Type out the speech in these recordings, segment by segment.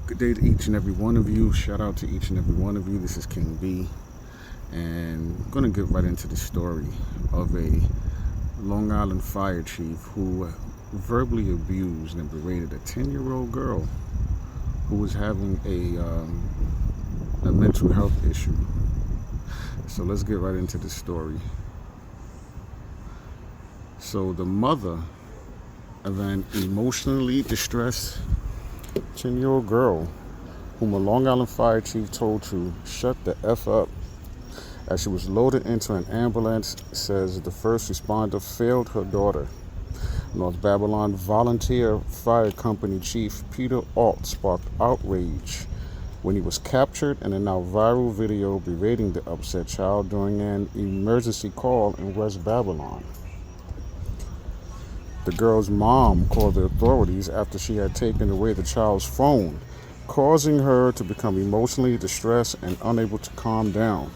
Good day to each and every one of you. Shout out to each and every one of you. This is King B, and I'm going to get right into the story of a Long Island fire chief who verbally abused and berated a 10-year-old girl who was having a mental health issue. So let's get right into the story. So the mother of an emotionally distressed 10-year-old girl, whom a Long Island fire chief told to shut the F up as she was loaded into an ambulance, says the first responder failed her daughter. North Babylon Volunteer Fire Company Chief Peter Alt sparked outrage when he was captured in a now viral video berating the upset child during an emergency call in West Babylon. The girl's mom called the authorities after she had taken away the child's phone, causing her to become emotionally distressed and unable to calm down.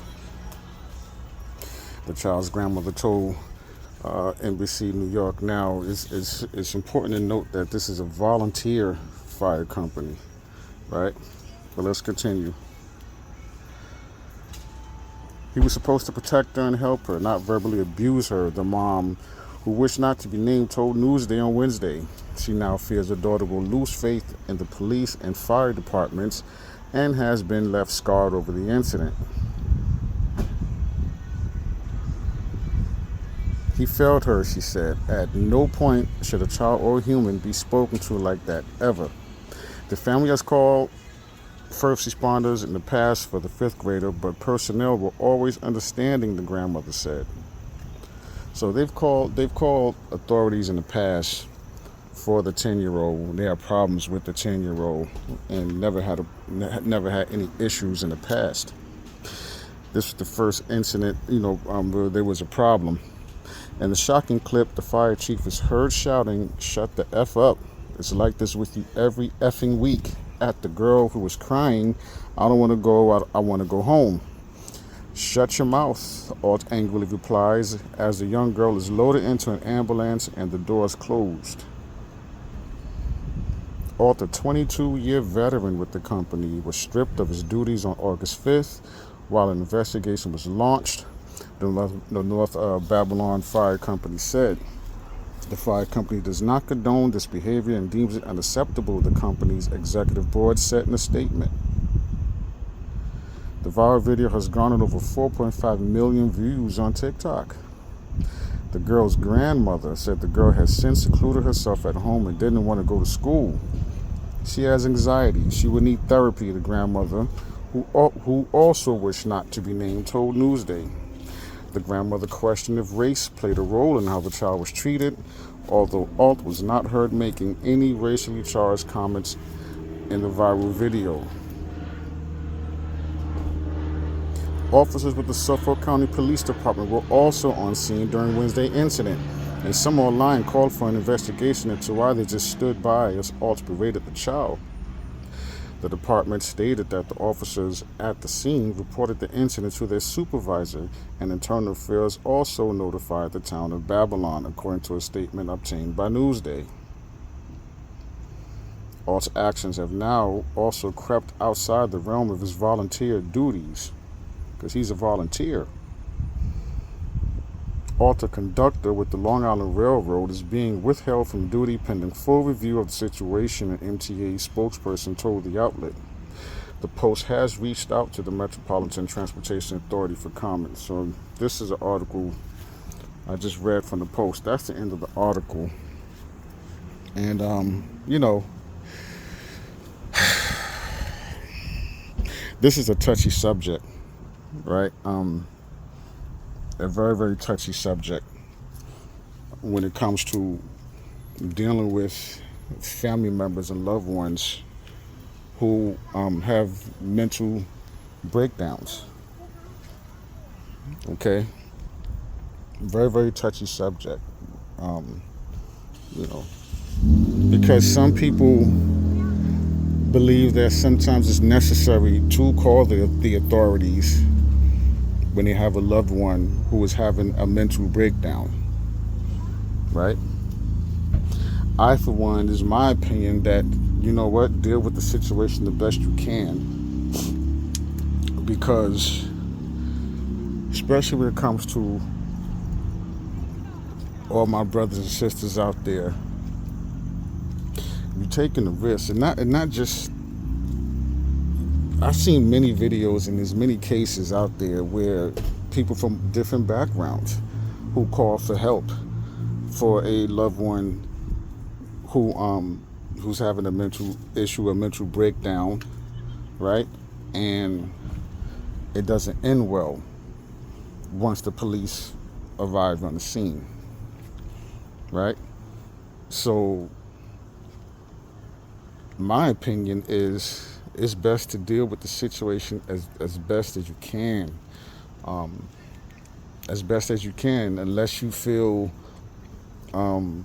The child's grandmother told NBC New York Now, it's important to note that this is a volunteer fire company, right? But let's continue. He was supposed to protect her and help her, not verbally abuse her, the mom, who wished not to be named, told Newsday on Wednesday. She now fears her daughter will lose faith in the police and fire departments and has been left scarred over the incident. He failed her, she said. At no point should a child or human be spoken to like that, ever. The family has called first responders in the past for the fifth grader, but personnel were always understanding, the grandmother said. So they've called authorities in the past for the 10-year-old. They have problems with the 10-year-old and never had any issues in the past. This was the first incident, where there was a problem. In the shocking clip, the fire chief is heard shouting, "Shut the F up. It's like this with you every effing week," at the girl who was crying, "I don't want to go, I want to go home." "Shut your mouth," Alt angrily replies as the young girl is loaded into an ambulance and the doors closed. Alt, a 22-year veteran with the company, was stripped of his duties on August 5th while an investigation was launched, the North Babylon Fire Company said. The fire company does not condone this behavior and deems it unacceptable, the company's executive board said in a statement. The viral video has garnered over 4.5 million views on TikTok. The girl's grandmother said the girl has since secluded herself at home and didn't want to go to school. She has anxiety. She would need therapy, the grandmother, who also wished not to be named, told Newsday. The grandmother questioned if race played a role in how the child was treated, although Alt was not heard making any racially charged comments in the viral video. Officers with the Suffolk County Police Department were also on scene during Wednesday's incident, and some online called for an investigation into why they just stood by as Alt berated the child. The department stated that the officers at the scene reported the incident to their supervisor, and Internal Affairs also notified the town of Babylon, according to a statement obtained by Newsday. Alt's actions have now also crept outside the realm of his volunteer duties, because he's a volunteer. Alt, a conductor with the Long Island Railroad, is being withheld from duty pending full review of the situation, an MTA spokesperson told the outlet. The Post has reached out to the Metropolitan Transportation Authority for comment. So this is an article I just read from the Post. That's the end of the article. And, this is a touchy subject, right? A very, very touchy subject when it comes to dealing with family members and loved ones who have mental breakdowns. Okay? Very, very touchy subject. Because some people believe that sometimes it's necessary to call the authorities when they have a loved one who is having a mental breakdown, right? I, for one, is my opinion that you know what, deal with the situation the best you can, because especially when it comes to all my brothers and sisters out there, you're taking a risk, and not just. I've seen many videos and there's many cases out there where people from different backgrounds who call for help for a loved one who's having a mental issue, a mental breakdown, right? And it doesn't end well once the police arrive on the scene, right? So my opinion is it's best to deal with the situation as best as you can, as best as you can, unless you feel the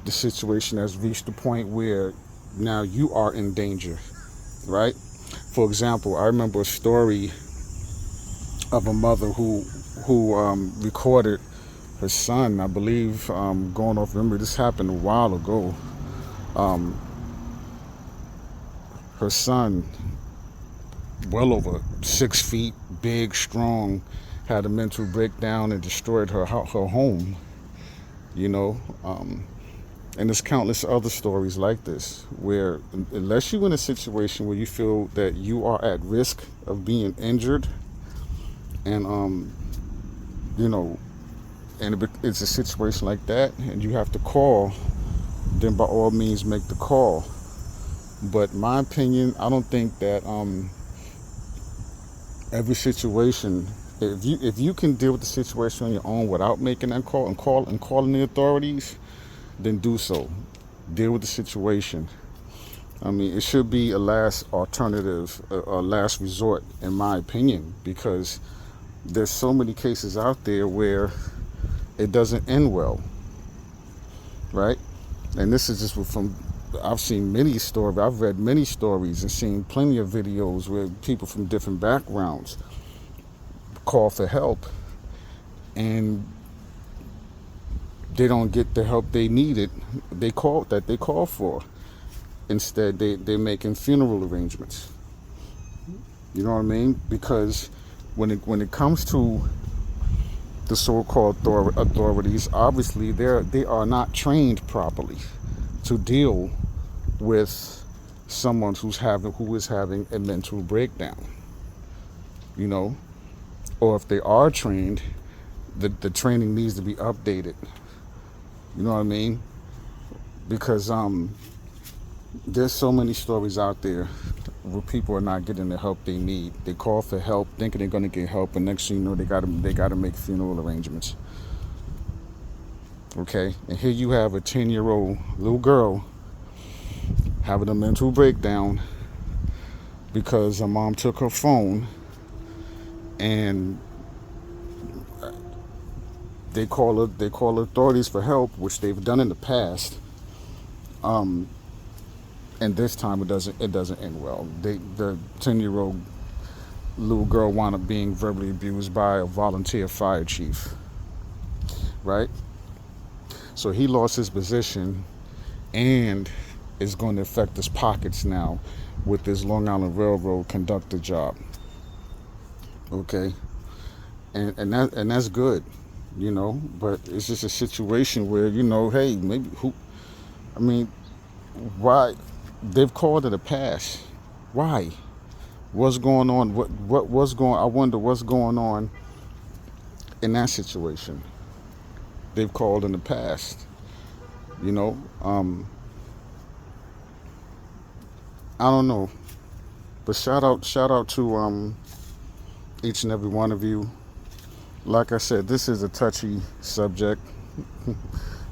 situation has reached the point where now you are in danger, right? For example, I remember a story of a mother who recorded her son, I believe, going off memory. This happened a while ago. Her son, well over 6 feet, big, strong, had a mental breakdown and destroyed her home. You know, and there's countless other stories like this, where unless you're in a situation where you feel that you are at risk of being injured, and you know, and it's a situation like that, and you have to call, then by all means make the call. But my opinion, I don't think that every situation, if you can deal with the situation on your own without making that call and calling the authorities, then do so. Deal with the situation. I mean, it should be a last alternative, a last resort, in my opinion, because there's so many cases out there where it doesn't end well, right? And this is just from, I've seen many stories, I've read many stories and seen plenty of videos where people from different backgrounds call for help and they don't get the help they needed, they call for. Instead, they're making funeral arrangements. You know what I mean? Because when it comes to the so-called authorities, obviously they are not trained properly to deal with someone who is having a mental breakdown. You know, or if they are trained, the training needs to be updated. You know what I mean? Because there's so many stories out there where people are not getting the help they need. They call for help, thinking they're going to get help, and next thing you know, they got to make funeral arrangements. Okay, and here you have a 10-year-old little girl having a mental breakdown because her mom took her phone, and they call authorities for help, which they've done in the past. And this time it doesn't end well. The 10-year-old little girl wound up being verbally abused by a volunteer fire chief, right? So he lost his position, and it's going to affect his pockets now with this Long Island Railroad conductor job. Okay, and that's good, you know. But it's just a situation where, you know, hey, maybe I mean, why? They've called it a pass. Why? What's going on? What's going? I wonder what's going on in that situation. They've called in the past. You know, I don't know, but shout out to each and every one of you. Like I said, this is a touchy subject.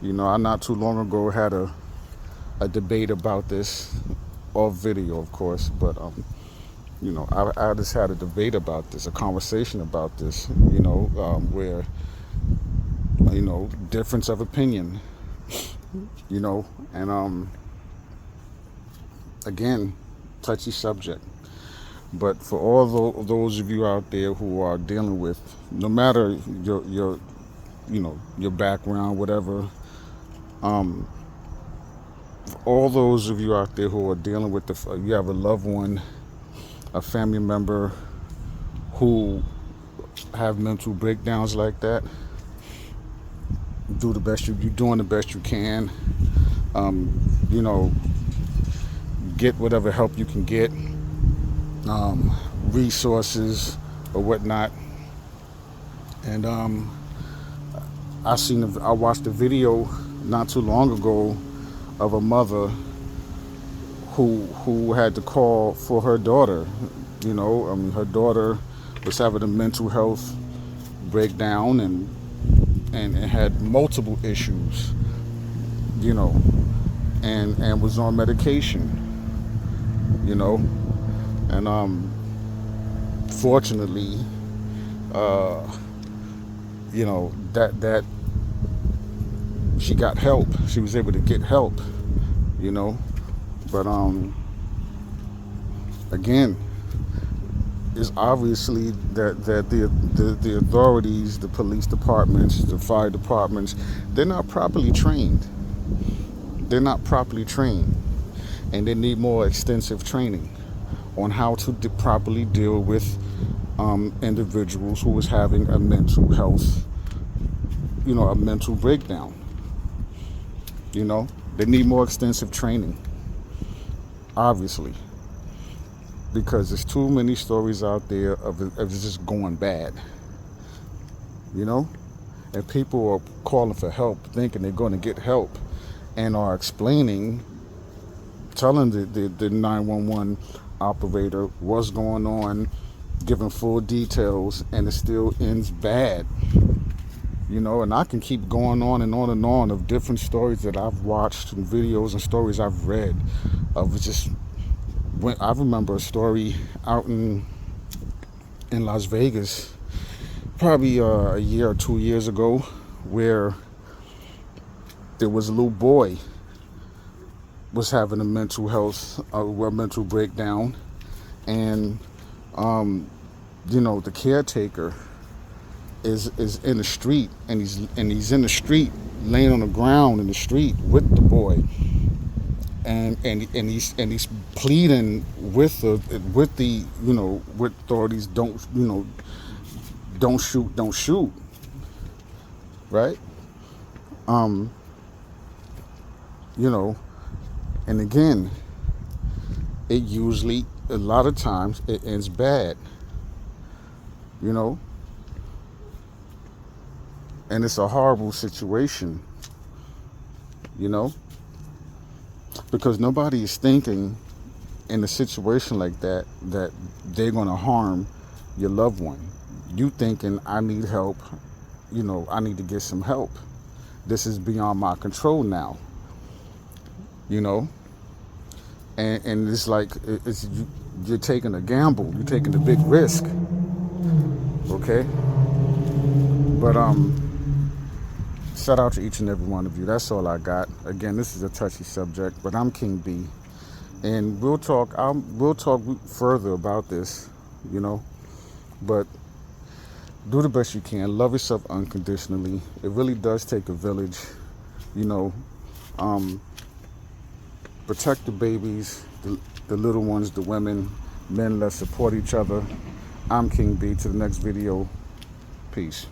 You know, I not too long ago had a debate about this, off video, of course, but you know, I just had a debate about this, a conversation about this, you know, where, you know, difference of opinion, you know, and again, touchy subject. But for all those of you out there who are dealing with, no matter your you know, your background, whatever, all those of you out there who are dealing with you have a loved one, a family member who have mental breakdowns like that, you're doing the best you can. You know, get whatever help you can get, resources or whatnot. And I watched a video not too long ago of a mother who had to call for her daughter. Her daughter was having a mental health breakdown and had multiple issues, and was on medication, and fortunately, that she got help. She was able to get help, but again, it's obviously that the authorities, the police departments, the fire departments, they're not properly trained. They're not properly trained, and they need more extensive training on how to properly deal with individuals who is having a mental health, a mental breakdown. They need more extensive training, obviously, because there's too many stories out there of it just going bad, and people are calling for help, thinking they're going to get help, and are telling the 911 operator what's going on, giving full details, and it still ends bad. And I can keep going on and on and on of different stories that I've watched and videos and stories I've read of just when I remember a story out in Las Vegas, probably a year or 2 years ago, where there was a little boy was having a mental breakdown, and the caretaker is in the street, and he's in the street, laying on the ground in the street with the boy, and he's pleading with the with authorities, don't shoot, right? And again, it usually, a lot of times, it ends bad, and it's a horrible situation, because nobody is thinking in a situation like that they're going to harm your loved one. You thinking, I need help, I need to get some help. This is beyond my control now, and it's like you're taking a gamble, you're taking a big risk, okay? But shout out to each and every one of you. That's all I got. Again, this is a touchy subject, but I'm King B, and we'll talk further about this, but do the best you can. Love yourself unconditionally. It really does take a village, protect the babies, the little ones, the women, men. Let's support each other. I'm King B. To the next video. Peace.